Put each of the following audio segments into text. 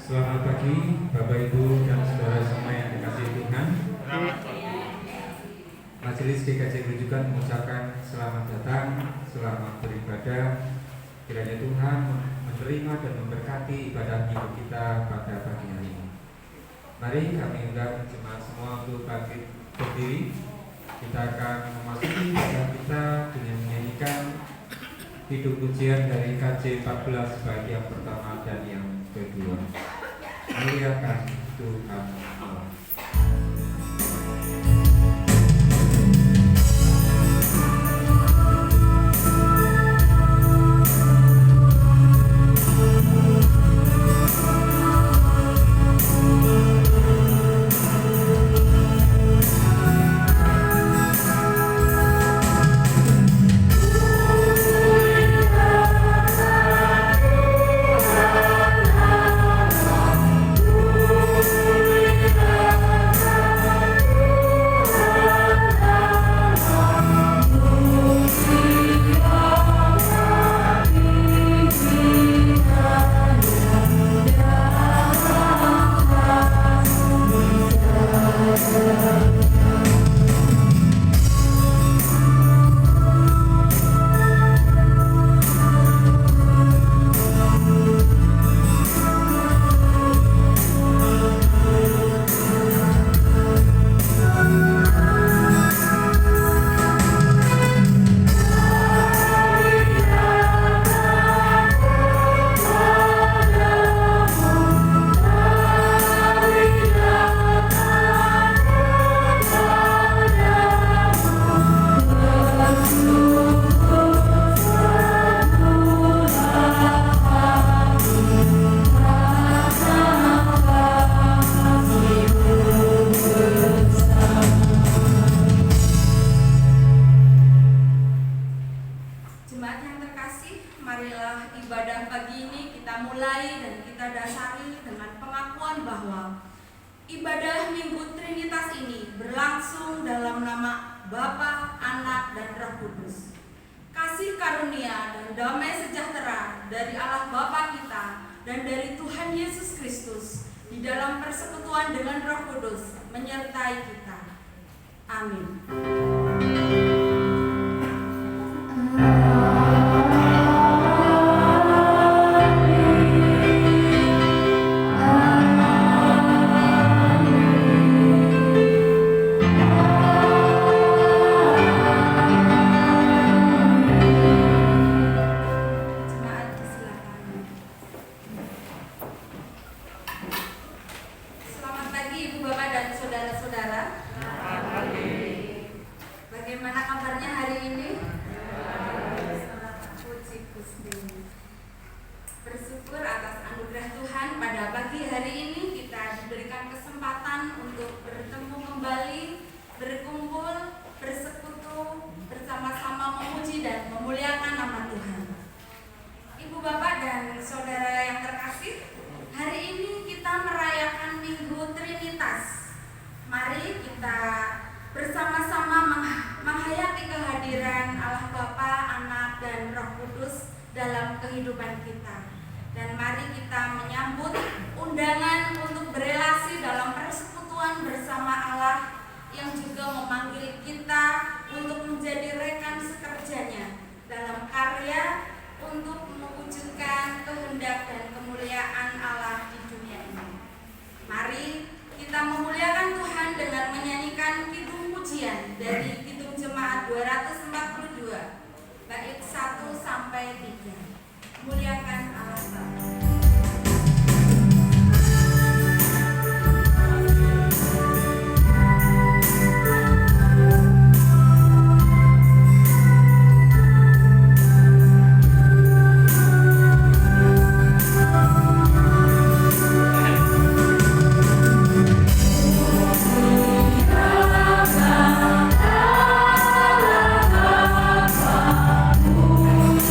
Selamat pagi Bapak Ibu dan saudara semua yang dikasihi Tuhan. Majelis GKJ Rujukan mengucapkan selamat datang, selamat beribadah. Kiranya Tuhan menerima dan memberkati ibadah minggu kita pada pagi hari ini. Mari kami undang jemaat semua untuk bangkit berdiri. Kita akan memasuki ibadah kita dengan menyanyikan hidup pujian dari KJ 14 bait yang pertama dan yang kedua. Muliakan Tuhan Allah.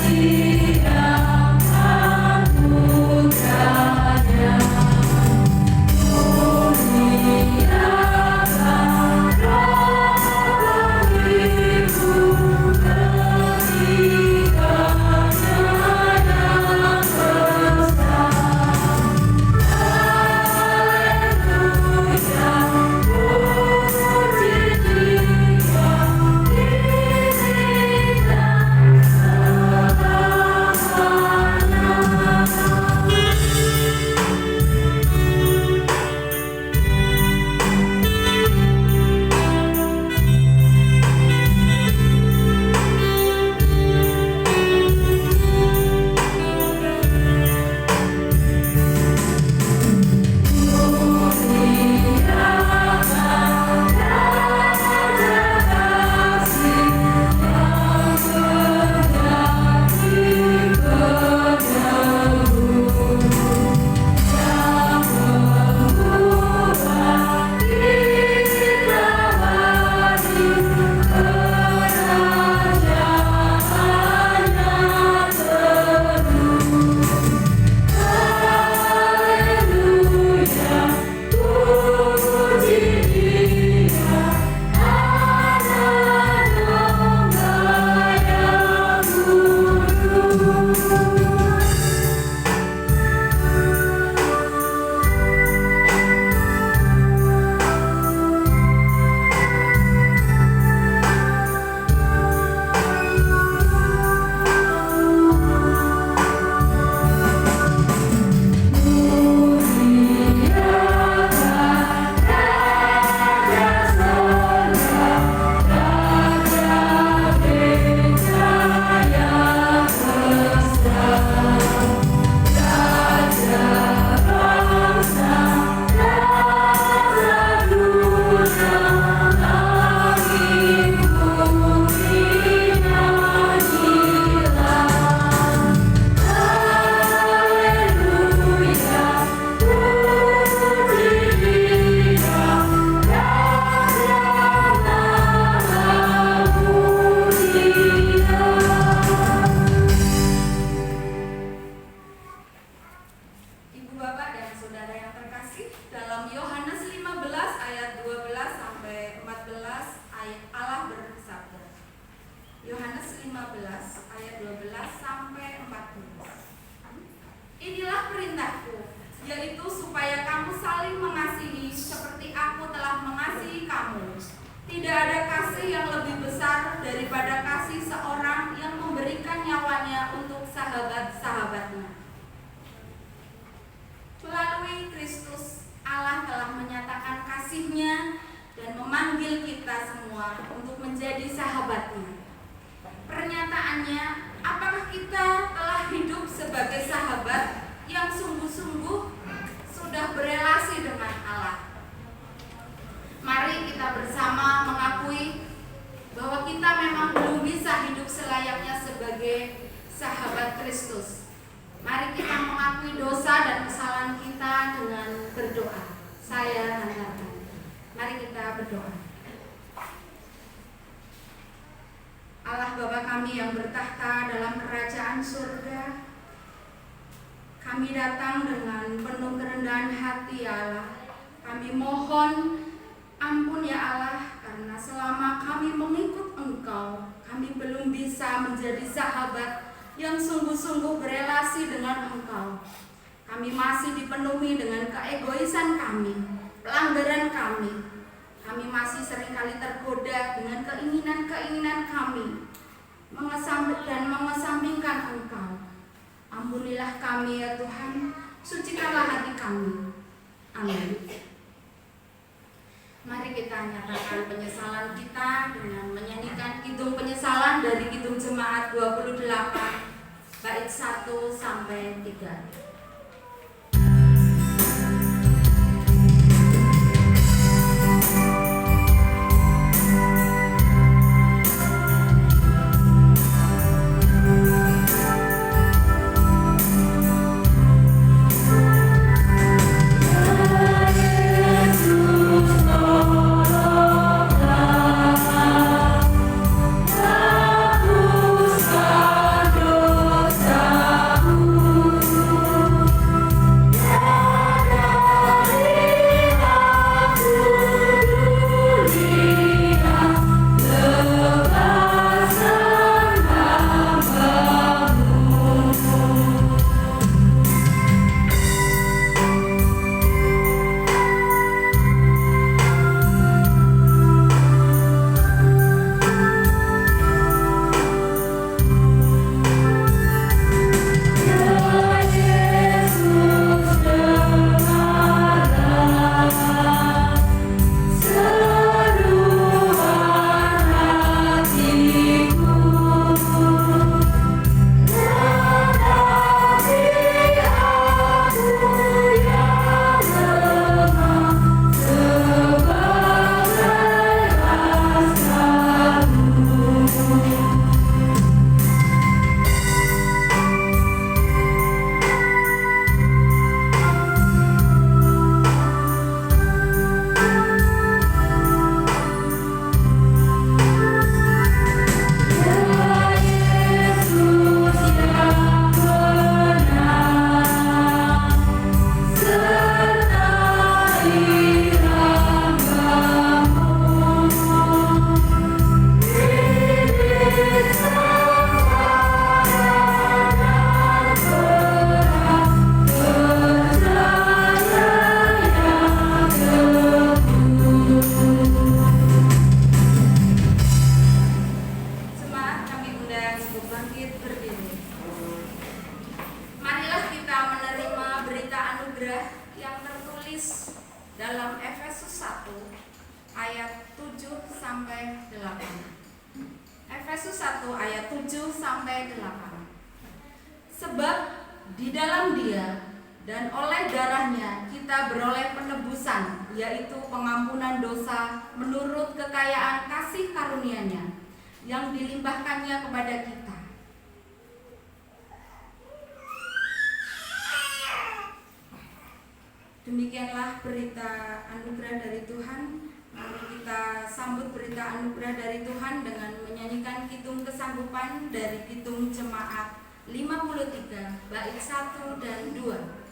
See sampai 14. Inilah perintahku, yaitu supaya kamu saling mengasihi seperti aku telah mengasihi kamu. Tidak ada kasih yang lebih besar daripada kasih seorang yang memberikan nyawanya untuk sahabat-sahabatnya. Melalui Kristus, Allah telah menyatakan kasih-Nya dan memanggil kita semua untuk menjadi sahabat-Nya. Pernyataannya, apakah kita telah hidup sebagai sahabat yang sungguh-sungguh sudah berelasi dengan Allah? Mari kita bersama mengakui bahwa kita memang belum bisa hidup selayaknya sebagai sahabat Kristus. Mari kita mengakui dosa dan kesalahan kita dengan berdoa. Saya hantarkan. Mari kita berdoa. Allah Bapa kami yang bertahta dalam kerajaan surga, kami datang dengan penuh kerendahan hati Allah. Kami mohon ampun ya Allah, karena selama kami mengikut Engkau, kami belum bisa menjadi sahabat yang sungguh-sungguh berelasi dengan Engkau. Kami masih dipenuhi dengan keegoisan kami, pelanggaran kami. Kami masih seringkali tergoda dengan keinginan-keinginan kami, mengesampingkan Engkau. Ampunilah kami ya Tuhan, sucikanlah hati kami. Amin. Mari kita nyatakan penyesalan kita dengan menyanyikan kidung penyesalan dari Kidung Jemaat 28 bait 1 sampai 3. Efesus 1 ayat 7 sampai 8. Sebab di dalam Dia dan oleh darahnya kita beroleh penebusan, yaitu pengampunan dosa menurut kekayaan kasih karunia-Nya yang dilimpahkannya kepada kita. Demikianlah berita anugerah dari Tuhan. Mari kita sambut berita anugerah dari Tuhan dengan menyanyikan kidung kesanggupan dari Kidung Jemaat 53 bait 1 dan 2.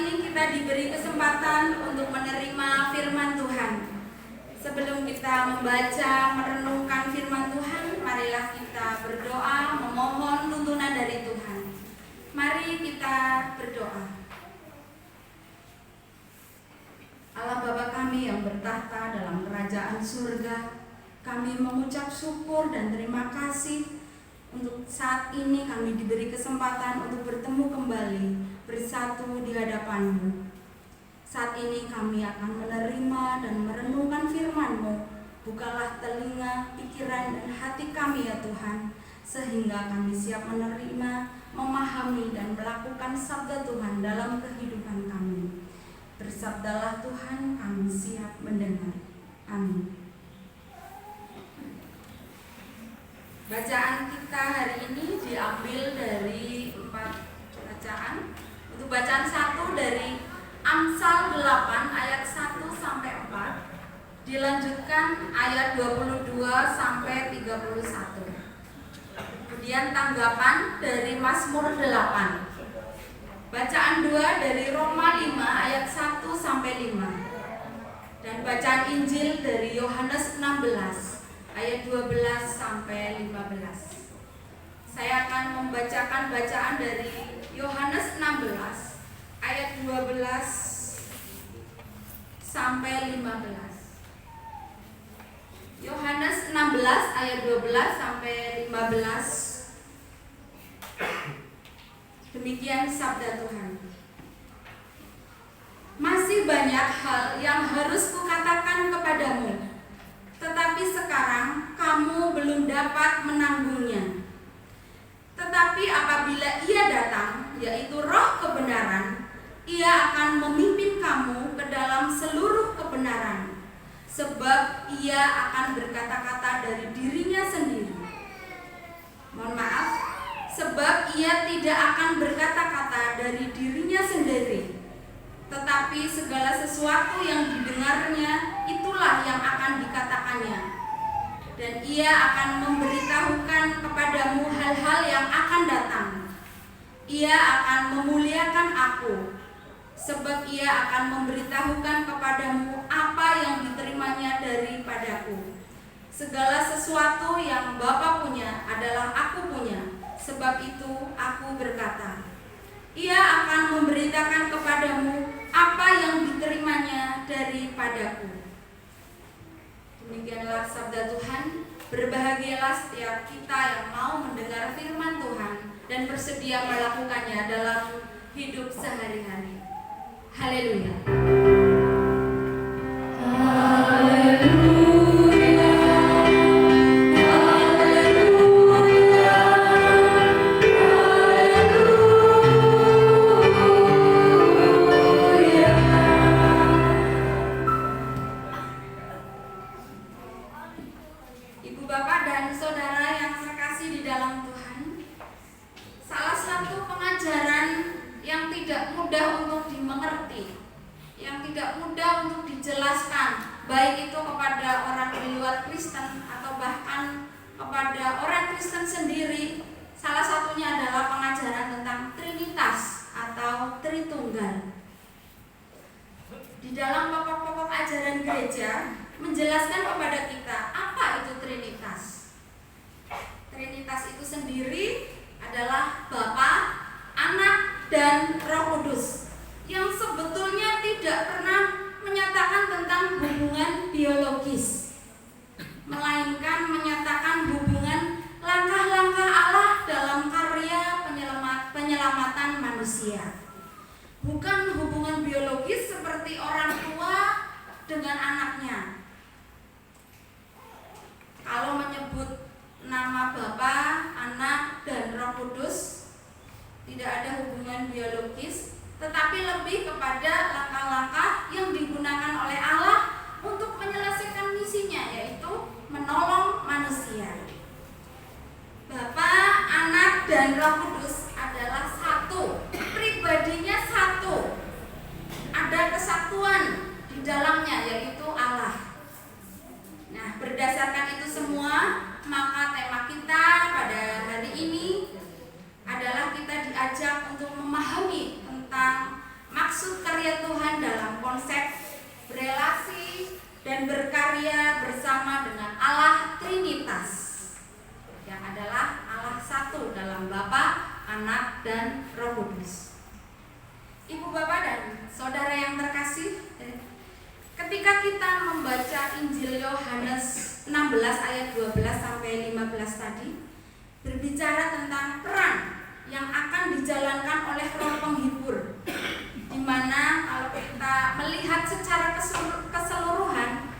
ini kita diberi kesempatan untuk menerima firman Tuhan. Sebelum kita membaca, merenungkan firman Tuhan, marilah kita berdoa, memohon tuntunan dari Tuhan. Mari kita berdoa. Allah Bapa kami yang bertahta dalam kerajaan surga, kami mengucap syukur dan terima kasih untuk saat ini kami diberi kesempatan untuk bertemu kembali bersatu di hadapan-Mu. Saat ini kami akan menerima dan merenungkan firman-Mu. Bukalah telinga, pikiran, dan hati kami ya Tuhan, sehingga kami siap menerima, memahami, dan melakukan sabda Tuhan dalam kehidupan kami. Bersabdalah Tuhan, kami siap mendengar. Amin. Bacaan kita hari ini diambil dari 4 bacaan. Untuk bacaan 1 dari Amsal 8 ayat 1 sampai 4. Dilanjutkan ayat 22 sampai 31. Kemudian tanggapan dari Mazmur 8. Bacaan 2 dari Roma 5 ayat 1 sampai 5. Dan bacaan Injil dari Yohanes 16 ayat 12 sampai 15. Saya akan membacakan bacaan dari Yohanes 16 ayat 12 sampai 15. Yohanes 16 ayat 12 sampai 15. Demikian sabda Tuhan. Masih banyak hal yang harus kukatakan kepadamu, tetapi sekarang kamu belum dapat menanggungnya. Tetapi apabila Ia datang, yaitu Roh kebenaran, Ia akan memimpin kamu ke dalam seluruh kebenaran, sebab Ia akan berkata-kata dari dirinya sendiri. Mohon maaf, sebab Ia tidak akan berkata-kata dari dirinya sendiri, tetapi segala sesuatu yang didengarnya itulah yang akan dikatakannya. Dan Ia akan memberitahukan kepadamu hal-hal yang akan datang. Ia akan memuliakan Aku, sebab Ia akan memberitahukan kepadamu apa yang diterimanya daripadaku. Segala sesuatu yang Bapa punya adalah Aku punya, sebab itu Aku berkata, Ia akan memberitakan kepadamu apa yang diterimanya daripadaku. Demikianlah sabda Tuhan. Berbahagialah setiap kita yang mau mendengar firman Tuhan dan bersedia melakukannya dalam hidup sehari-hari. Haleluya. Baik itu kepada orang di luar Kristen atau bahkan kepada orang Kristen sendiri, salah satunya adalah pengajaran tentang Trinitas atau Tritunggal. Di dalam pokok-pokok ajaran gereja menjelaskan kepada kita apa itu Trinitas. Trinitas itu sendiri adalah Bapa, Anak, dan Roh Kudus yang sebetulnya tidak pernah menyatakan tentang hubungan biologis, melainkan menyatakan hubungan langkah-langkah Allah dalam karya penyelamatan manusia. Bukan hubungan biologis seperti orang tua dengan anaknya. Kalau menyebut nama Bapa, Anak, dan Roh Kudus, tidak ada hubungan biologis, tetapi lebih kepada langkah-langkah yang digunakan oleh Allah untuk menyelesaikan misinya, yaitu menolong manusia. Bapa, Anak, dan Roh Kudus adalah satu, pribadinya satu. Ada kesatuan di dalamnya, yaitu Allah. Nah, berdasarkan itu semua, maka tema kita pada hari ini adalah kita diajak untuk memahami tentang maksud dalam Bapa, Anak, dan Roh Kudus. Ibu bapak dan saudara yang terkasih, ketika kita membaca Injil Yohanes 16 ayat 12 sampai 15 tadi berbicara tentang peran yang akan dijalankan oleh Roh Penghibur, di mana kalau kita melihat secara keseluruhan,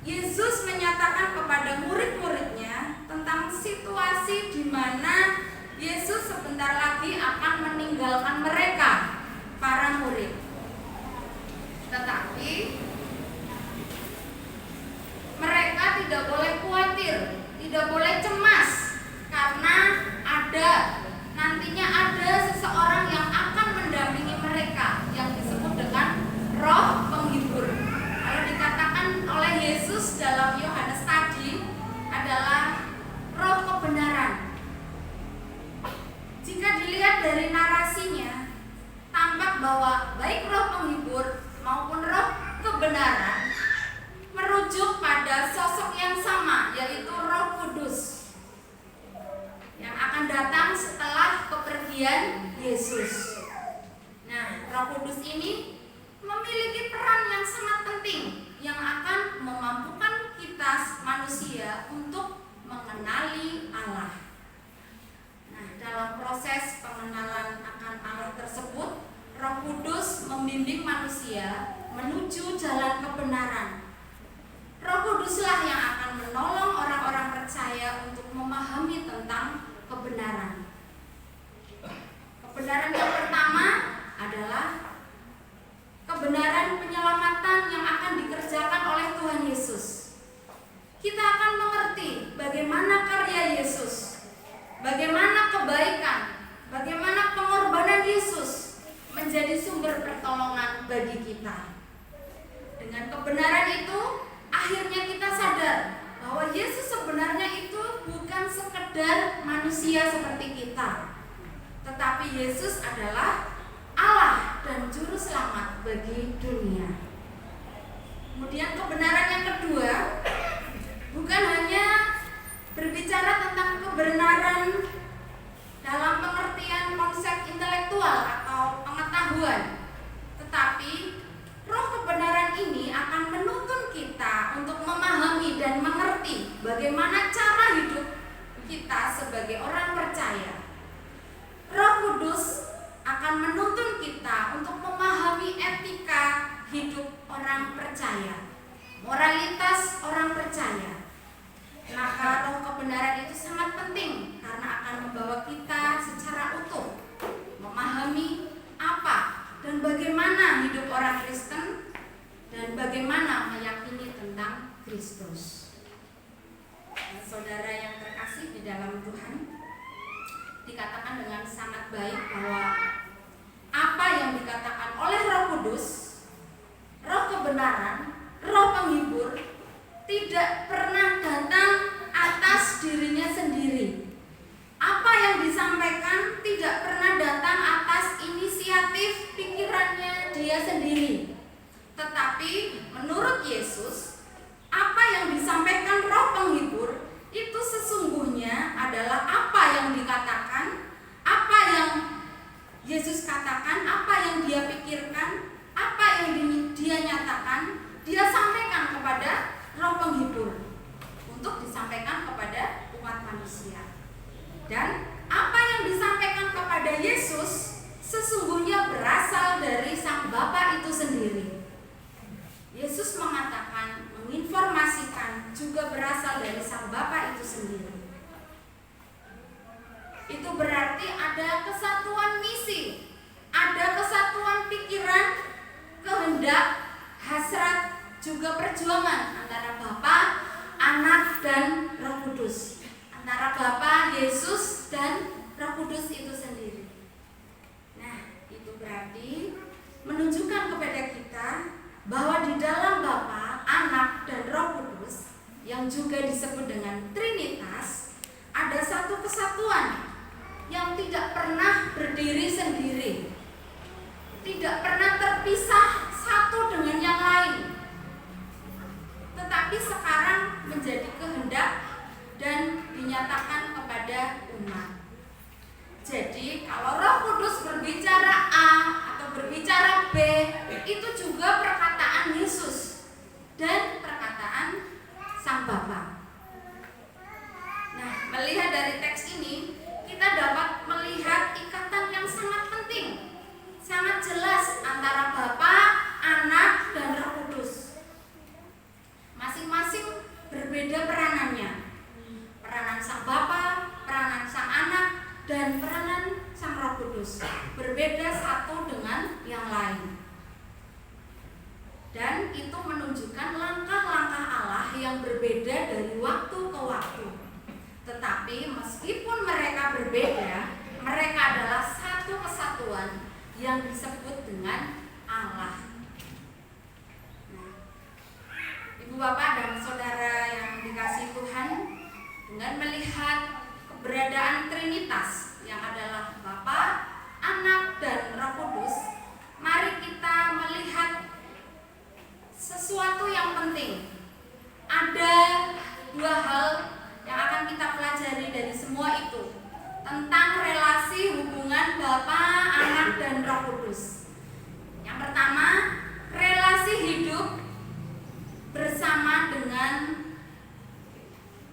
Yesus menyatakan kepada murid-muridnya tentang situasi di mana Yesus sebentar lagi akan meninggalkan mereka, para murid. Tetapi mereka tidak boleh khawatir, tidak boleh cemas, karena nantinya ada seseorang yang akan mendampingi mereka yang disebut dengan Roh Penghibur. Kalau dikatakan oleh Yesus dalam Yohanes tadi adalah Roh kebenaran. Jika dilihat dari narasinya, tampak bahwa baik Roh Penghibur maupun Roh kebenaran merujuk pada sosok yang sama, yaitu Roh Kudus yang akan datang setelah kepergian Yesus. Nah, Roh Kudus ini memiliki peran yang sangat penting yang akan memampukan kita manusia untuk mengenali Allah. Nah, dalam proses pengenalan akan Allah tersebut, Roh Kudus membimbing manusia menuju jalan kebenaran. Roh Kuduslah yang akan menolong orang-orang percaya untuk memahami tentang kebenaran. Kebenaran yang pertama adalah kebenaran penyelamatan yang akan dikerjakan oleh Tuhan Yesus. Kita akan mengerti bagaimana karya Yesus, bagaimana kebaikan, bagaimana pengorbanan Yesus menjadi sumber pertolongan bagi kita. Dengan kebenaran itu, akhirnya kita sadar bahwa Yesus sebenarnya itu bukan sekedar manusia seperti kita, tetapi Yesus adalah Allah dan Juru Selamat bagi dunia. Kemudian kebenaran yang kedua bukan hanya berbicara tentang kebenaran dalam pengertian konsep intelektual atau pengetahuan, tetapi Roh kebenaran ini akan menuntun kita untuk memahami dan mengerti bagaimana cara hidup kita sebagai orang percaya. Roh Kudus akan menuntun kita untuk memahami etika hidup orang percaya, moralitas orang percaya. Maka roh kebenaran itu sangat penting karena akan membawa kita secara utuh memahami apa dan bagaimana hidup orang Kristen dan bagaimana meyakini tentang Kristus. Saudara yang terkasih di dalam Tuhan, dikatakan dengan sangat baik bahwa apa yang dikatakan oleh Roh Kudus, Roh kebenaran, Roh Penghibur tidak pernah datang atas dirinya sendiri. Apa yang disampaikan tidak pernah datang atas inisiatif pikirannya dia sendiri. Tetapi menurut Yesus, apa yang disampaikan Roh Penghibur itu sesungguhnya adalah apa yang dikatakan, apa yang Yesus katakan, apa yang dia pikirkan, apa yang dia nyatakan, dia sampaikan kepada Roh Penghibur untuk disampaikan kepada umat manusia. Dan apa yang disampaikan kepada Yesus sesungguhnya berasal dari Sang Bapa itu sendiri. Yesus mengatakan, menginformasikan juga berasal dari Sang Bapa itu sendiri. Itu berarti ada kesatuan misi, ada kesatuan pikiran, kehendak, hasrat, juga perjuangan antara Bapa, Anak, dan Roh Kudus, antara Bapa, Yesus, dan Roh Kudus itu sendiri. Nah, itu berarti menunjukkan kepada kita bahwa di dalam Bapa, Anak, dan Roh Kudus yang juga disebut dengan Trinitas, ada satu kesatuan yang tidak pernah berdiri sendiri, tidak pernah terpisah satu dengan yang lain, tetapi sekarang menjadi kehendak dan dinyatakan kepada umat. Jadi kalau Roh Kudus berbicara A atau berbicara B, itu juga perkataan Yesus dan perkataan Sang Bapa. Nah, melihat dari teks ini, kita dapat melihat ikatan yang sangat penting, sangat jelas antara Bapa, Anak, dan Roh Kudus. Masing-masing berbeda peranannya. Peranan Sang Bapa, peranan Sang Anak, dan peranan Sang Roh Kudus berbeda satu dengan yang lain. Dan itu menunjukkan langkah-langkah Allah yang berbeda dari waktu ke waktu. Tetapi meskipun mereka berbeda, mereka adalah satu kesatuan yang disebut dengan Allah. Nah, Ibu Bapak dan Saudara yang dikasihi Tuhan, dengan melihat keberadaan Trinitas yang adalah Bapa, Anak, dan Roh Kudus, mari kita melihat sesuatu yang penting. Ada dua hal yang akan kita pelajari dari semua itu, tentang relasi hubungan Bapa, Anak, dan Roh Kudus. Yang pertama, relasi hidup bersama dengan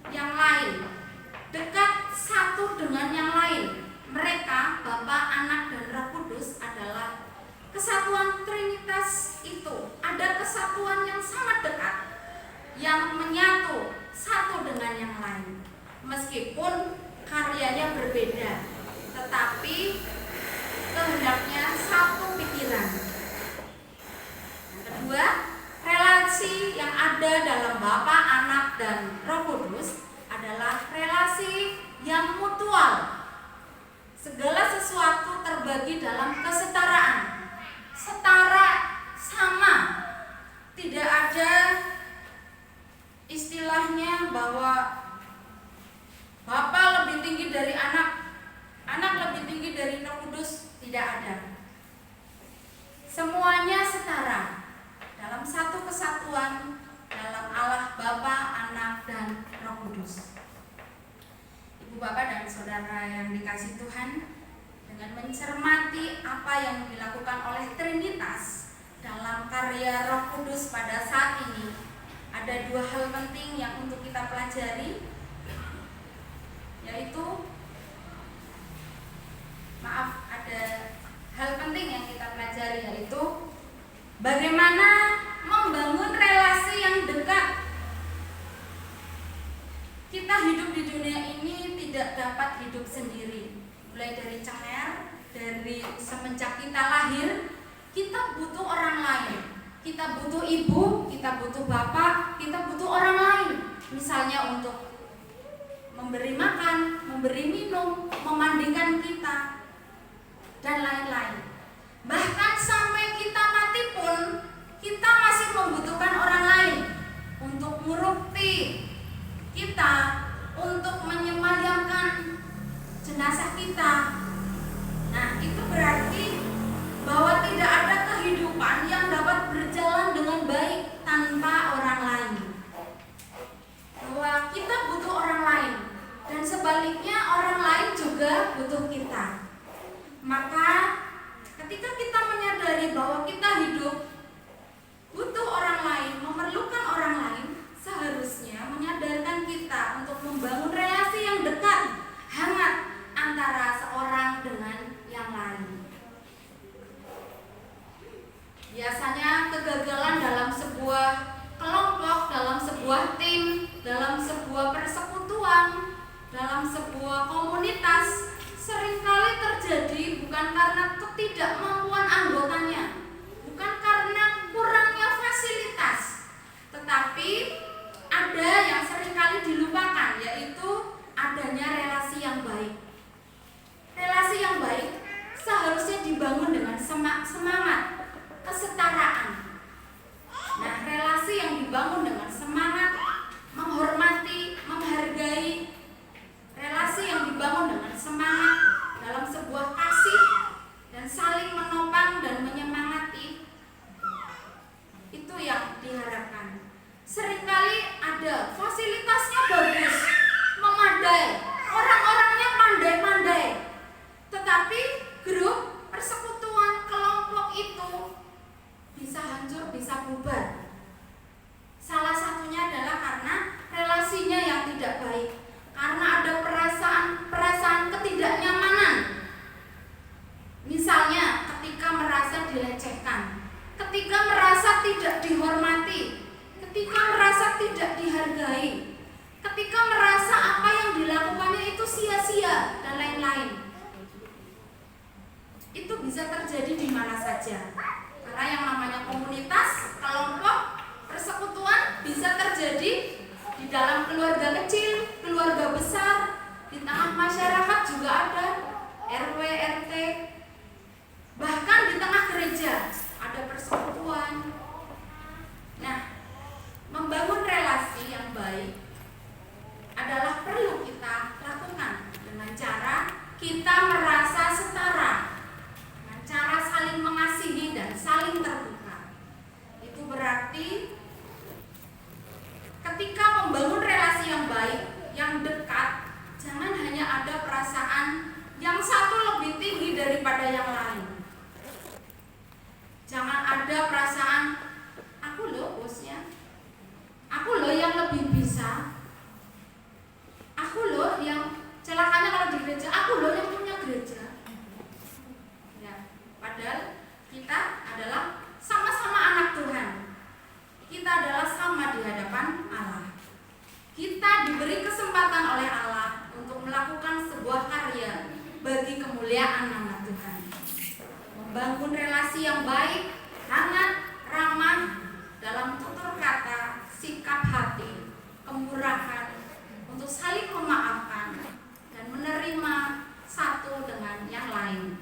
yang lain, dekat satu dengan yang lain. Mereka, Bapa, Anak, dan Roh Kudus adalah kesatuan Trinitas itu. Ada kesatuan yang sangat dekat, yang menyatu satu dengan yang lain. Meskipun karyanya berbeda, tetapi kehendaknya satu pikiran. Yang kedua, relasi yang ada dalam Bapa, Anak, dan Roh Kudus adalah relasi yang mutual. Segala sesuatu terbagi dalam kesetaraan, setara, sama. Tidak ada istilahnya bahwa Bapa lebih tinggi dari Anak, Anak lebih tinggi dari Roh Kudus. Tidak ada. Semuanya setara dalam satu kesatuan, dalam Allah Bapa, Anak, dan Roh Kudus. Ibu Bapak dan Saudara yang dikasihi Tuhan, dengan mencermati apa yang dilakukan oleh Trinitas dalam karya Roh Kudus pada saat ini, ada dua hal penting yang untuk kita pelajari, yaitu ada hal penting yang kita pelajari, yaitu bagaimana membangun relasi yang dekat. Kita hidup di dunia ini tidak dapat hidup sendiri. Mulai dari cenger, dari semenjak kita lahir, kita butuh orang lain. Kita butuh ibu, kita butuh bapak, kita butuh orang lain. Misalnya untuk memberi makan, memberi minum, memandikan kita, dan lain-lain. Bahkan sampai kita mati pun, kita masih membutuhkan orang lain untuk murukti kita, untuk menyemayamkan jenazah kita. Nah, itu berarti bahwa tidak ada kehidupan yang dapat berjalan dengan baik tanpa orang lain. Bahwa kita butuh orang lain, dan sebaliknya orang lain juga butuh kita. Maka ketika kita menyadari bahwa kita hidup butuh orang lain, memerlukan orang lain, seharusnya menyadarkan kita untuk membangun relasi yang dekat, hangat antara seorang dengan yang lain. Biasanya kegagalan dalam sebuah kelompok, dalam sebuah tim, dalam sebuah persekutuan, dalam sebuah komunitas seringkali terjadi bukan karena ketidakmampuan anggotanya, bukan karena kurangnya fasilitas, tetapi ada yang seringkali dilupakan, yaitu adanya relasi yang baik. Relasi yang baik seharusnya dibangun dengan semangat, kesetaraan. Nah, relasi yang dibangun dengan semangat, menghormati, menghargai, relasi yang dibangun dengan semangat dalam sebuah kasih dan saling menopang tidak dihormati, ketika merasa tidak dihargai, ketika merasa apa yang dilakukannya itu sia-sia dan lain-lain. Itu bisa terjadi di mana saja. Karena yang namanya komunitas, kelompok, persekutuan bisa terjadi di dalam keluarga kecil, keluarga besar, di tengah masyarakat juga ada, RW, RT, bahkan di tengah gereja ada persekutuan. Nah, membangun relasi yang baik adalah perlu kita lakukan dengan cara kita merasa setara, dengan cara saling mengasihi dan saling terbuka. Itu berarti ketika membangun relasi yang baik, yang dekat, jangan hanya ada perasaan yang satu lebih tinggi daripada yang lain. Jangan ada perasaan aku loh bosnya, aku loh yang lebih bisa, aku loh yang celakanya kalau di gereja, aku loh yang punya gereja. Ya, padahal kita adalah sama-sama anak Tuhan. Kita adalah sama di hadapan Allah. Kita diberi kesempatan oleh Allah untuk melakukan sebuah karya bagi kemuliaan nama Tuhan. Membangun relasi yang baik, hangat, ramah, dalam tutur kata, sikap hati, kemurahan, untuk saling memaafkan dan menerima satu dengan yang lain.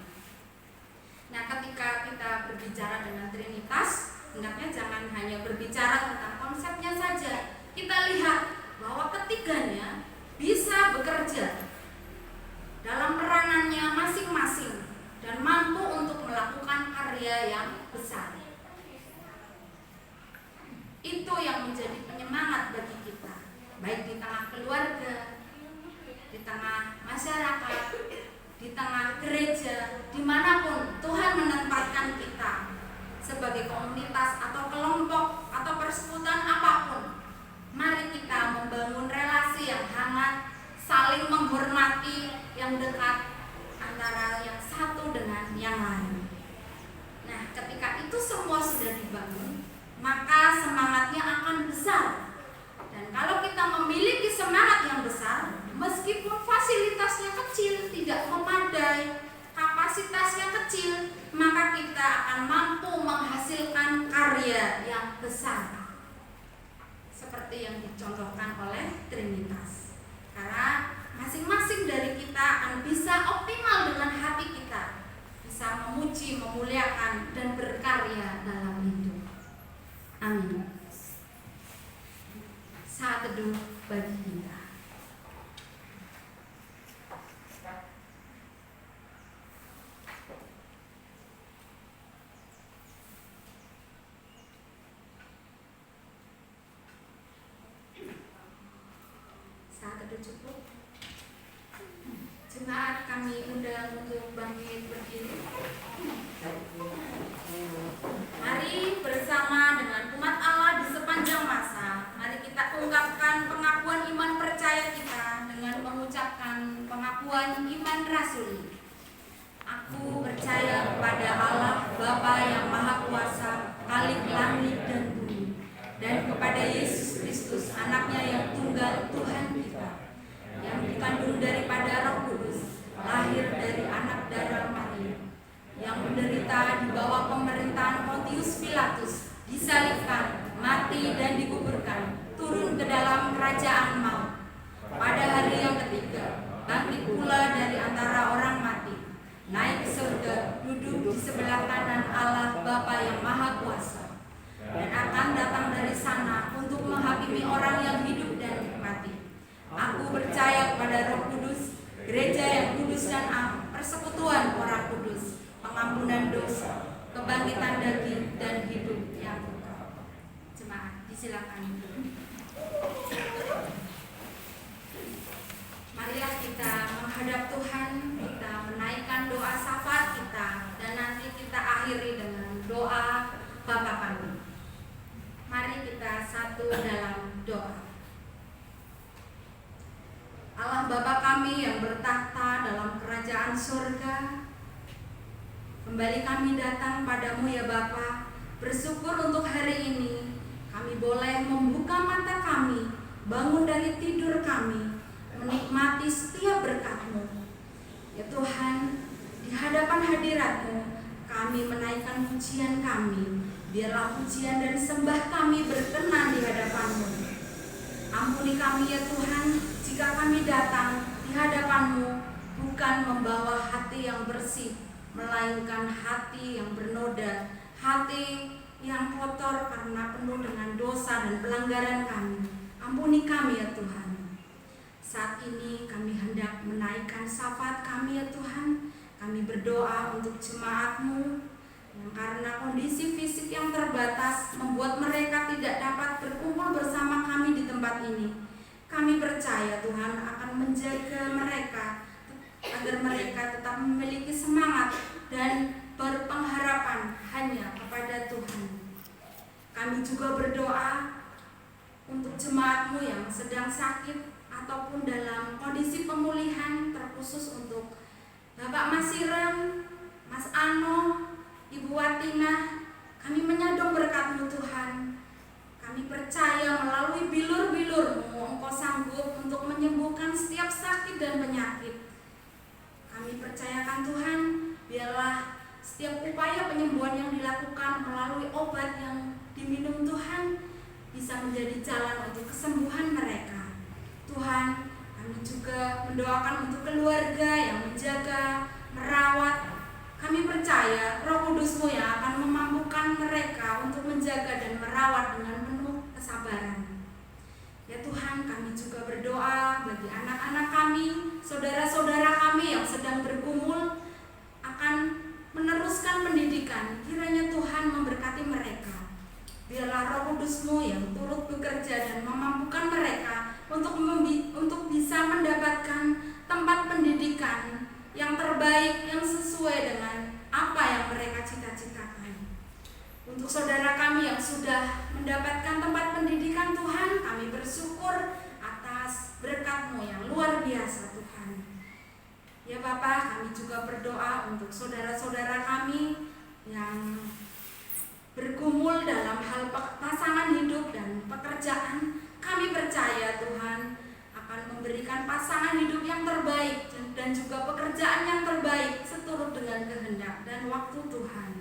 Nah, ketika kita berbicara dengan Trinitas, hendaknya jangan hanya berbicara tentang konsepnya saja. Kita lihat bahwa ketiganya bisa bekerja dalam peranannya masing-masing dan mampu untuk melakukan karya yang besar. Itu yang menjadi penyemangat bagi kita, baik di tengah keluarga, di tengah masyarakat, di tengah gereja, dimanapun Tuhan menempatkan kita sebagai komunitas atau kelompok atau persekutuan apapun. Mari kita membangun relasi yang hangat, saling menghormati, yang dekat antara yang satu dengan yang lain. Nah, ketika itu semua sudah dibangun, maka semangatnya akan besar. Dan kalau kita memiliki semangat yang besar, meskipun fasilitasnya kecil, tidak memadai, kapasitasnya kecil, maka kita akan mampu menghasilkan karya yang besar. Seperti yang dicontohkan oleh Trinitas. Karena masing-masing dari kita akan bisa optimal dengan hati kita, bisa memuji, memuliakan, dan berkarya dalam hidup. Amin. Saat teduh bagi kita. Saat teduh cukup. Jemaat kami undang untuk bangkit berdiri. Mari bersama dengan umat Allah di sepanjang masa, mari kita ungkapkan pengakuan iman percaya kita dengan mengucapkan pengakuan iman rasuli. Aku percaya kepada Allah Bapa yang Maha Kuasa, Khalik langit dan bumi, dan kepada Yesus Kristus, Anaknya yang tunggal, Tuhan kita, yang dikandung daripada Roh Kudus, lahir dari anak darah Maria, yang menderita di bawah pemerintahan Pontius Pilatus, disalibkan, mati dan dikuburkan, turun ke dalam kerajaan maut. Pada hari yang ketiga, bangkit pula dari antara orang mati, naik ke surga, duduk di sebelah kanan Allah Bapa yang Maha Kuasa, dan akan datang dari sana untuk menghakimi orang yang hidup dan mati. Aku percaya kepada Roh Kudus, gereja yang kudus dan am, persekutuan orang kudus, pengampunan dosa, kebangkitan daging, dan hidup yang kekal. Jemaat, disilakan. Marilah kita menghadap Tuhan, kita menaikkan doa syafaat kita, dan nanti kita akhiri dengan doa Bapa kami. Mari kita satu dalam doa. Allah Bapa kami yang bertahta dalam kerajaan surga, kembali kami datang padamu ya Bapa, Bersyukur untuk hari ini kami boleh membuka mata kami, bangun dari tidur kami, menikmati setiap berkat-Mu. Ya Tuhan, di hadapan hadirat-Mu kami menaikkan pujian kami. Biarlah pujian dan sembah kami berkenan di hadapan-Mu. Ampuni kami ya Tuhan, jika kami datang di hadapan-Mu bukan membawa hati yang bersih, melainkan hati yang bernoda, hati yang kotor karena penuh dengan dosa dan pelanggaran kami. Ampuni kami ya Tuhan. Saat ini kami hendak menaikkan syafaat kami ya Tuhan. Kami berdoa untuk jemaat-Mu yang karena kondisi fisik yang terbatas membuat mereka tidak dapat berkumpul bersama kami di tempat ini. Kami percaya Tuhan akan menjaga mereka agar mereka tetap memiliki semangat dan berpengharapan hanya kepada Tuhan. Kami juga berdoa untuk jemaat-Mu yang sedang sakit ataupun dalam kondisi pemulihan, terkhusus untuk Bapak Mas Irem, Mas Ano, Ibu Watina. Kami menyadong berkat-Mu Tuhan. Kami percaya melalui bilur-bilur-Mu Engkau sanggup untuk menyembuhkan setiap sakit dan penyakit. Kami percayakan Tuhan, biarlah setiap upaya penyembuhan yang dilakukan melalui obat yang diminum Tuhan bisa menjadi jalan untuk kesembuhan mereka. Tuhan, kami juga mendoakan untuk keluarga yang menjaga, merawat. Kami percaya Roh Kudus-Mu yang akan memampukan mereka untuk menjaga dan merawat dengan penuh kesabaran. Ya Tuhan, kami juga berdoa bagi anak-anak kami, saudara-saudara kami yang sedang bergumul akan meneruskan pendidikan. Kiranya Tuhan memberkati mereka. Biarlah Roh Kudus-Mu yang turut bekerja dan memampukan mereka untuk bisa mendapatkan tempat pendidikan yang terbaik, yang sesuai dengan apa yang mereka cita-citakan. Untuk saudara kami yang sudah mendapatkan tempat pendidikan Tuhan, kami bersyukur atas berkat-Mu yang luar biasa Tuhan. Ya Bapa, kami juga berdoa untuk saudara-saudara kami yang bergumul dalam hal pasangan hidup dan pekerjaan. Kami percaya Tuhan akan memberikan pasangan hidup yang terbaik dan juga pekerjaan yang terbaik seturut dengan kehendak dan waktu Tuhan.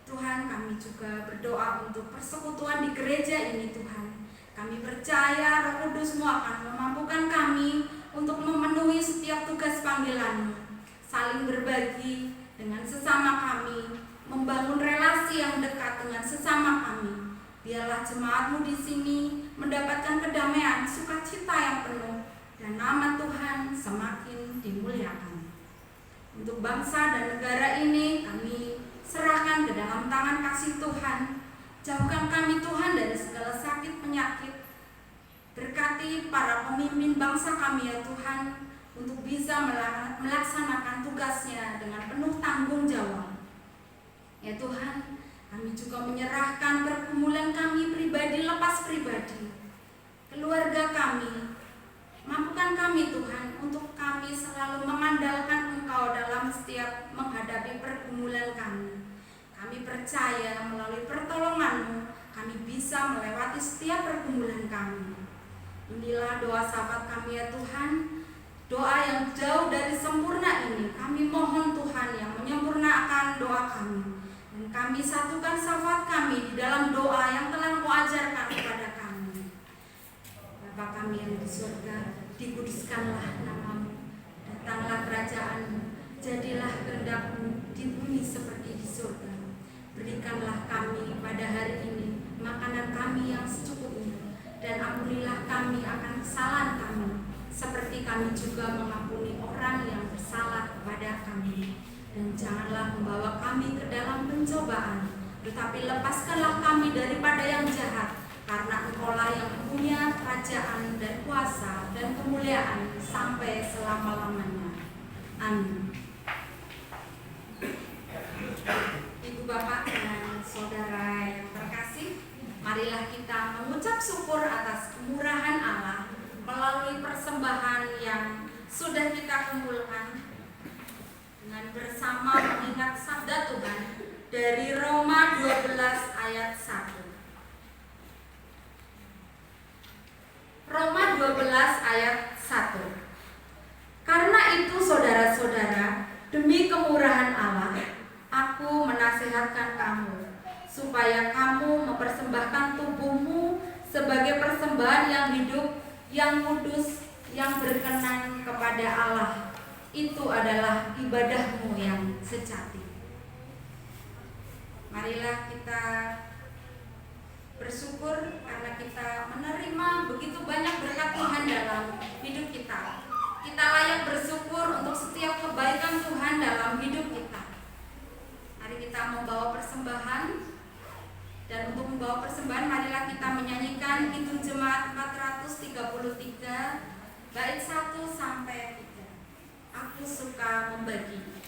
Tuhan, kami juga berdoa untuk persekutuan di gereja ini Tuhan. Kami percaya Roh Kudus-Mu akan memampukan kami untuk memenuhi setiap tugas panggilan-Mu, saling berbagi dengan sesama kami, membangun relasi yang dekat dengan sesama kami. Biarlah jemaat-Mu di sini mendapatkan kedamaian, sukacita yang penuh, dan nama Tuhan semakin dimuliakan. Untuk bangsa dan negara ini kami serahkan ke dalam tangan kasih Tuhan. Jauhkan kami Tuhan dari segala sakit penyakit. Berkati para pemimpin bangsa kami ya Tuhan, untuk bisa melaksanakan tugasnya dengan penuh tanggung jawab. Ya Tuhan, kami juga menyerahkan pergumulan kami pribadi lepas pribadi, keluarga kami. Mampukan kami Tuhan untuk kami selalu mengandalkan Engkau dalam setiap menghadapi pergumulan kami. Kami percaya melalui pertolongan-Mu kami bisa melewati setiap pergumulan kami. Inilah doa sahabat kami ya Tuhan, doa yang jauh dari sempurna ini. Kami mohon Tuhan yang menyempurnakan doa kami. Dan kami satukan syafaat kami di dalam doa yang telah Engkau ajarkan kepada kami. Bapa kami yang di surga, dikuduskanlah nama-Mu, datanglah kerajaan-Mu, jadilah kehendak-Mu di bumi seperti di surga. Berikanlah kami pada hari ini makanan kami yang secukupnya, dan ampunilah kami akan kesalahan kami, seperti kami juga mengampuni orang yang bersalah kepada kami. Dan janganlah membawa kami ke dalam pencobaan, tetapi lepaskanlah kami daripada yang jahat, karena Engkau-lah yang punya kerajaan dan kuasa dan kemuliaan sampai selama-lamanya. Amin. Ibu bapak dan saudara yang terkasih, marilah kita mengucap syukur atas kemurahan Allah melalui persembahan yang sudah kita kumpulkan, dengan bersama mengingat sabda Tuhan dari Roma 12 ayat 1. Roma 12 ayat 1. Karena itu saudara-saudara, demi kemurahan Allah, aku menasihatkan kamu supaya kamu mempersembahkan tubuhmu sebagai persembahan yang hidup, yang kudus, yang berkenan kepada Allah. Itu adalah ibadahmu yang sejati. Marilah kita bersyukur karena kita menerima begitu banyak berkat Tuhan dalam hidup kita. Kita layak bersyukur untuk setiap kebaikan Tuhan dalam hidup kita. Mari kita membawa persembahan. Dan untuk membawa persembahan, marilah kita menyanyikan Kidung Jemaat 433 bait 1 sampai 3. Aku suka membagi.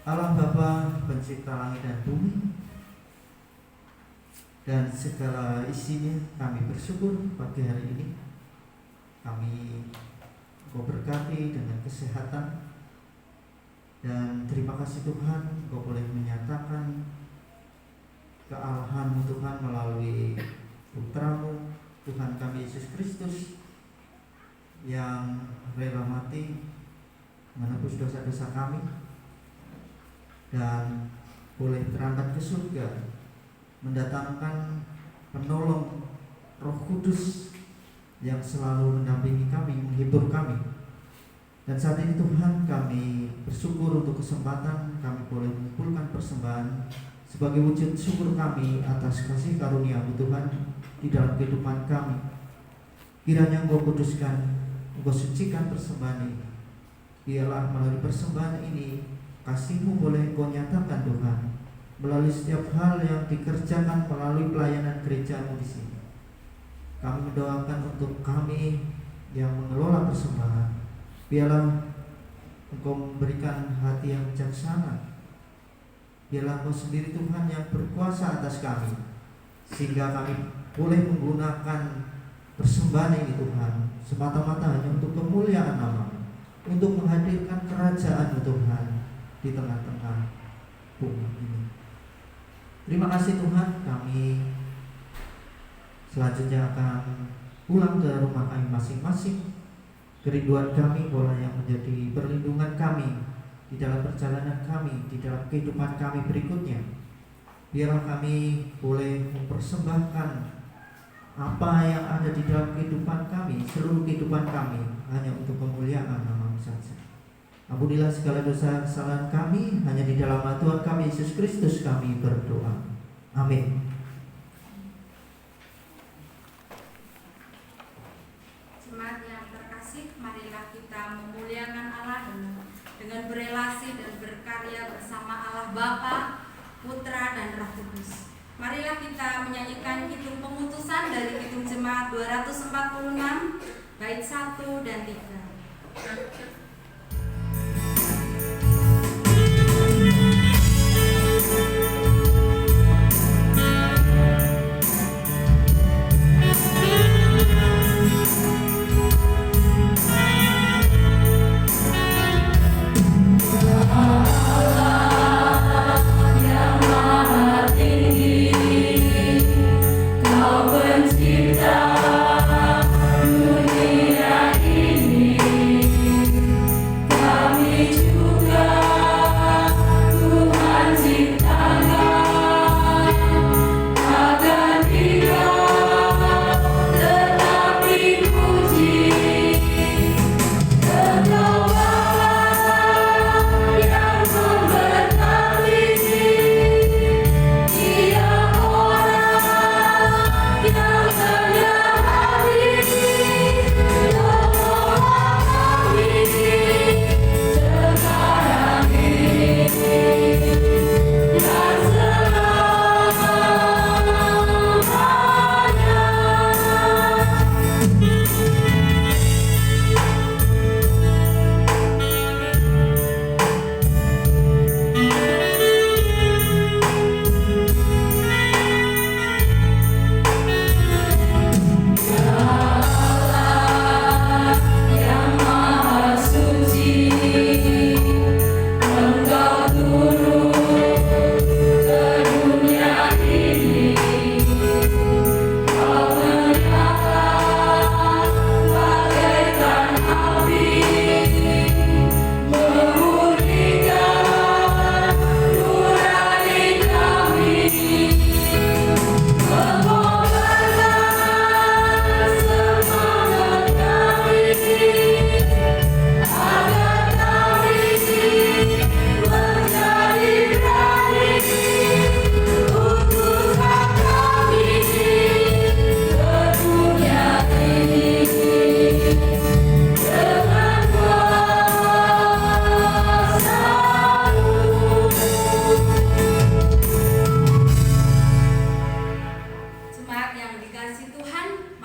Allah Bapa pencipta langit dan bumi dan segala isinya, kami bersyukur pagi hari ini kami Kau berkati dengan kesehatan, dan terima kasih Tuhan Kau boleh menyatakan kealahan-Mu Tuhan melalui Putra-Mu Tuhan kami Yesus Kristus yang rela mati menebus dosa-dosa kami dan boleh berangkat ke surga, mendatangkan penolong Roh Kudus yang selalu mendampingi kami, menghibur kami. Dan saat ini Tuhan, kami bersyukur untuk kesempatan kami boleh mengumpulkan persembahan sebagai wujud syukur kami atas kasih karunia-Mu Tuhan di dalam kehidupan kami. Kiranya Engkau kuduskan, Engkau sucikan persembahan ini. Biarlah melalui persembahan ini kasih-Mu boleh Engkau nyatakan Tuhan melalui setiap hal yang dikerjakan melalui pelayanan gereja-Mu di sini. Kami mendoakan untuk kami yang mengelola persembahan, biarlah Engkau memberikan hati yang bijaksana. Biarlah Engkau sendiri Tuhan yang berkuasa atas kami, sehingga kami boleh menggunakan persembahan ini Tuhan semata-mata hanya untuk kemuliaan nama-Mu, untuk menghadirkan kerajaan-Mu Tuhan di tengah-tengah bumi ini. Terima kasih Tuhan, kami selanjutnya akan pulang ke rumah kami masing-masing. Kerinduan kami bola yang menjadi perlindungan kami di dalam perjalanan kami, di dalam kehidupan kami berikutnya. Biarlah kami boleh mempersembahkan apa yang ada di dalam kehidupan kami, seluruh kehidupan kami, hanya untuk kemuliaan nama-Mu saja. Ampunilah segala dosa kesalahan kami, hanya di dalam nama Tuhan kami Yesus Kristus kami berdoa. Amin. Jemaat yang terkasih, marilah kita memuliakan Allah dengan berelasi dan berkarya bersama Allah Bapa, Putra, dan Roh Kudus. Marilah kita menyanyikan Kidung Pengutusan dari Kidung Jemaat 246 bait 1 dan 3.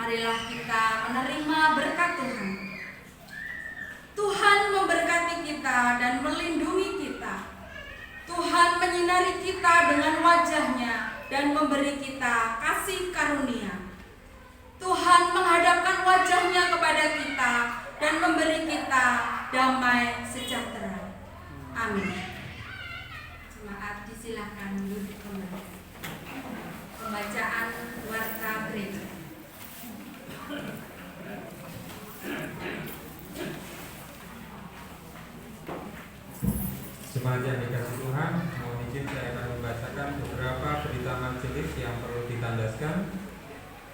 Marilah kita menerima berkat Tuhan. Tuhan memberkati kita dan melindungi kita. Tuhan menyinari kita dengan wajah-Nya dan memberi kita kasih karunia. Tuhan menghadapkan wajah-Nya kepada kita dan memberi kita damai sejahtera. Amin. Jemaat disilakan duduk kembali. Pembacaan warta gereja. Jemaat yang dikasihi Tuhan, mohon izin saya akan membacakan beberapa berita majelis yang perlu ditandaskan.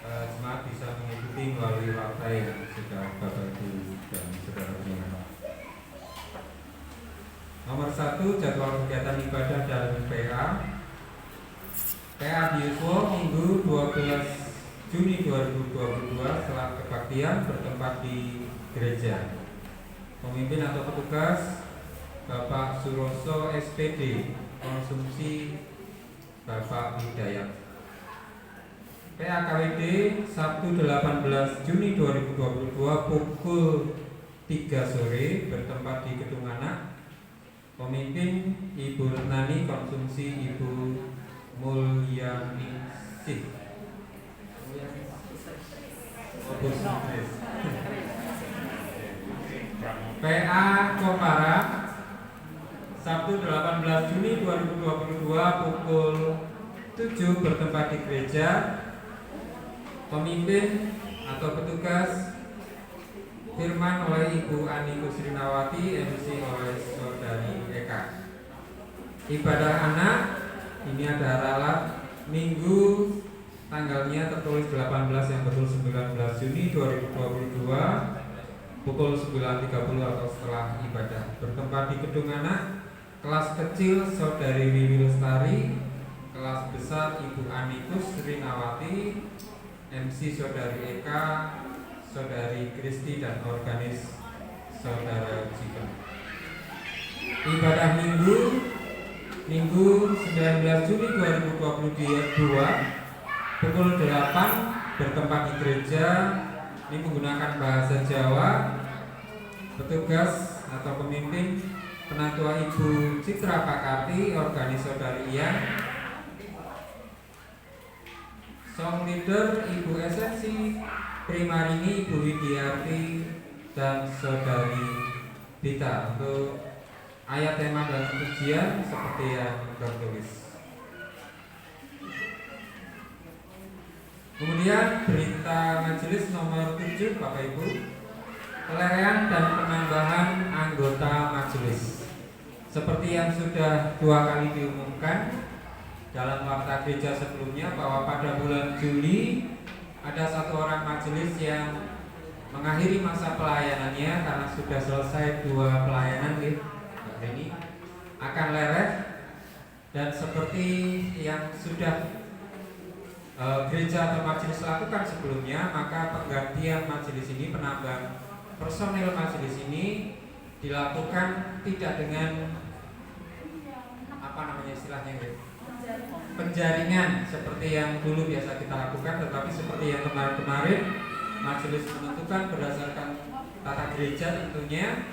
Jemaat bisa mengikuti melalui warta yang sudah Bapak Ibu dan Saudara terima. Nomor 1, jadwal kegiatan ibadah dan PA. PA Biuswo Minggu 12 Juni 2022 setelah kebaktian bertempat di gereja. Pemimpin atau petugas Bapak Suroso SPD, konsumsi Bapak Hidayat. PAKWD Sabtu 18 Juni 2022 pukul 3 sore bertempat di Gedung Anak. Pemimpin Ibu Nani, konsumsi Ibu Mulyaningsih. PA Kopara Sabtu 18 Juni 2022 pukul 7 bertempat di gereja. Pemimpin atau petugas firman oleh Ibu Ani Kusrinawati, MC oleh Saudari Eka. Ibadah anak ini ada ralat Minggu, tanggalnya tertulis 18 yang betul 19 Juni 2022 pukul 9.30 atau setelah ibadah. Bertempat di Gedung Anak. Kelas kecil Saudari Wiwi Lestari, kelas besar Ibu Anikus Rinawati, MC Saudari Eka, Saudari Kristi dan organis Saudara Jika. Ibadah Minggu 19 Juni 2022 pukul 8 bertempat di gereja. Ini menggunakan bahasa Jawa. Petugas atau pemimpin Penatua Ibu Citra Pakati, organis Saudari Ian. Song leader Ibu Esensi Primarini, Ibu Widiarti dan Saudari Bita. Untuk ayat tema dan pujian seperti yang tertulis. Kemudian berita majelis nomor 7 Bapak Ibu, pelarian dan penambahan anggota majelis. Seperti yang sudah 2 kali diumumkan dalam warta gereja sebelumnya, bahwa pada bulan Juli ada 1 orang majelis yang mengakhiri masa pelayanannya karena sudah selesai 2 pelayanan ini akan lereh. Dan seperti yang sudah gereja atau majelis lakukan sebelumnya, maka penggantian majelis ini, penambahan personil majelis ini dilakukan tidak dengan istilahnya penjaringan seperti yang dulu biasa kita lakukan, tetapi seperti yang kemarin-kemarin majelis menentukan berdasarkan tata gereja tentunya,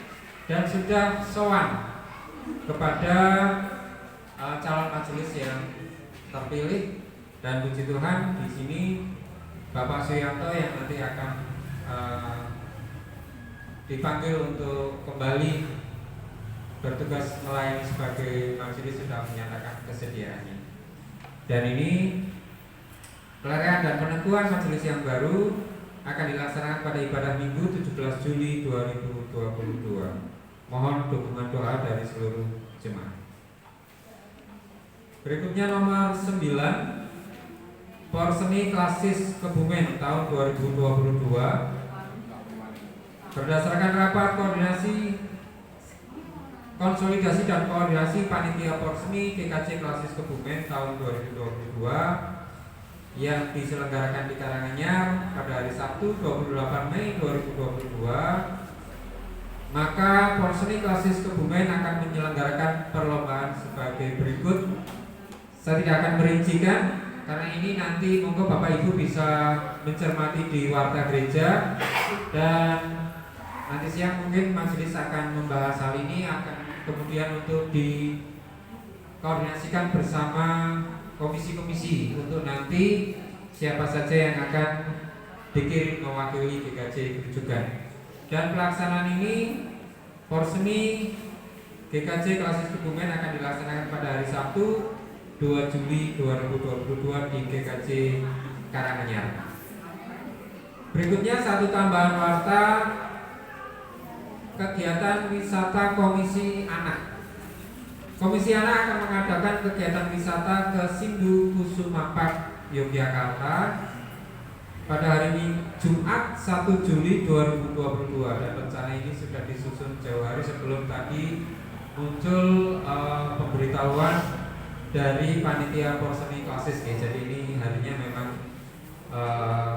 dan sudah sowan kepada calon majelis yang terpilih. Dan puji Tuhan, di sini Bapak Suyanto yang nanti akan dipanggil untuk kembali bertugas melayani sebagai majelis sudah menyatakan kesediaannya. Dan ini pelarian dan penentuan majelis yang baru akan dilaksanakan pada ibadah Minggu 17 Juli 2022. Mohon dukungan doa dari seluruh jemaat. Berikutnya nomor 9, Porseni Klasis Kebumen tahun 2022. Berdasarkan rapat konsolidasi dan koordinasi panitia Porseni GKJ Klasis Kebumen tahun 2022 yang diselenggarakan di Karanganyar pada hari Sabtu 28 Mei 2022, maka Porseni Klasis Kebumen akan menyelenggarakan perlombaan sebagai berikut. Saya tidak akan merincikan Karena ini nanti monggo Bapak Ibu bisa mencermati di warta gereja, dan nanti siang mungkin majelis akan membahas hal ini, akan kemudian untuk dikoordinasikan bersama komisi-komisi untuk nanti siapa saja yang akan dikirim mewakili GKJ Gerujukan. Dan pelaksanaan ini Porseni GKJ Klasis Kebumen akan dilaksanakan pada hari Sabtu 2 Juli 2022 di GKJ Karanganyar. Berikutnya satu tambahan warta, kegiatan wisata Komisi Anak. Komisi Anak akan mengadakan kegiatan wisata ke Sindu Kusuma Park Yogyakarta pada hari Jumat 1 Juli 2022, dan rencana ini sudah disusun jauh hari sebelum tadi muncul pemberitahuan dari panitia Porseni Klasis. Jadi ini harinya memang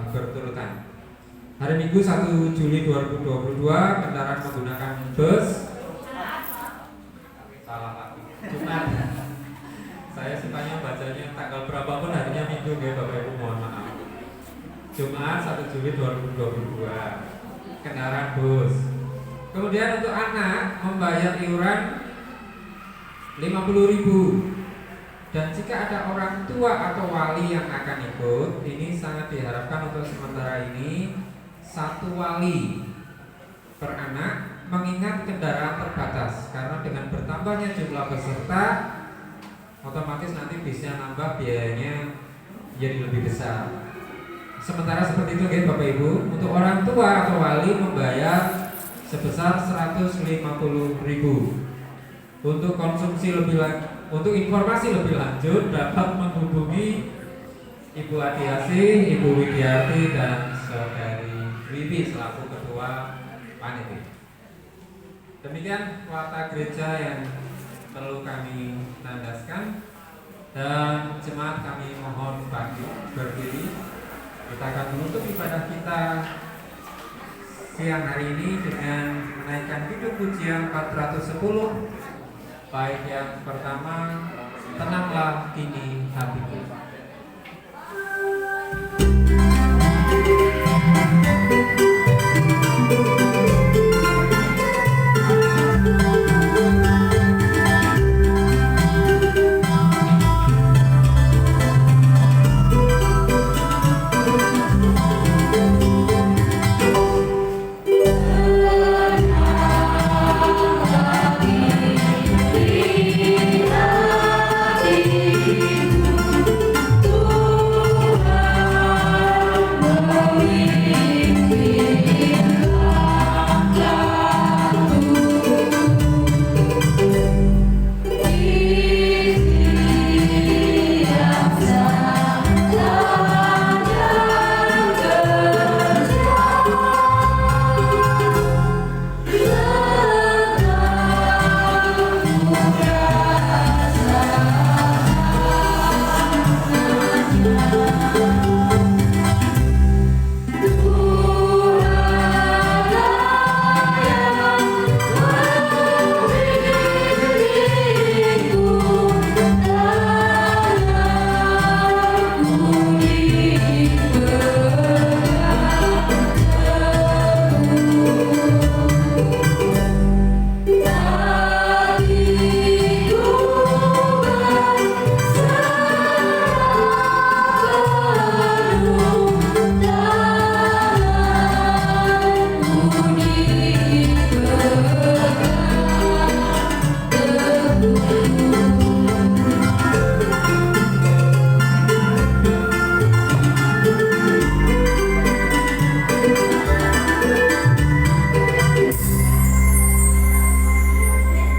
berturutan. Hari Minggu 1 Juli 2022 kendaraan menggunakan bus. Salah lagi. Jumat. Saya sukanya bacanya tanggal berapapun harinya Minggu ya Bapak Ibu, mohon maaf. Jumat 1 Juli 2022 kendaraan bus. Kemudian untuk anak membayar iuran 50.000, dan jika ada orang tua atau wali yang akan ikut, ini sangat diharapkan untuk sementara ini 1 wali per anak, mengingat kendaraan terbatas, karena dengan bertambahnya jumlah peserta otomatis nanti bisnya nambah, biayanya jadi lebih besar. Sementara seperti itu ya Bapak Ibu, untuk orang tua atau wali membayar sebesar 150.000. Untuk konsumsi untuk informasi lebih lanjut dapat menghubungi Ibu Adiasi, Ibu Widiarti, dan Saudari Wibi selaku ketua panitia. Demikian warta gereja yang perlu kami tandaskan, dan jemaat kami mohon berdiri. Kita akan menutup ibadah kita siang hari ini dengan menaikkan hidup pujian 410, baik yang pertama, tenanglah kini hatiku.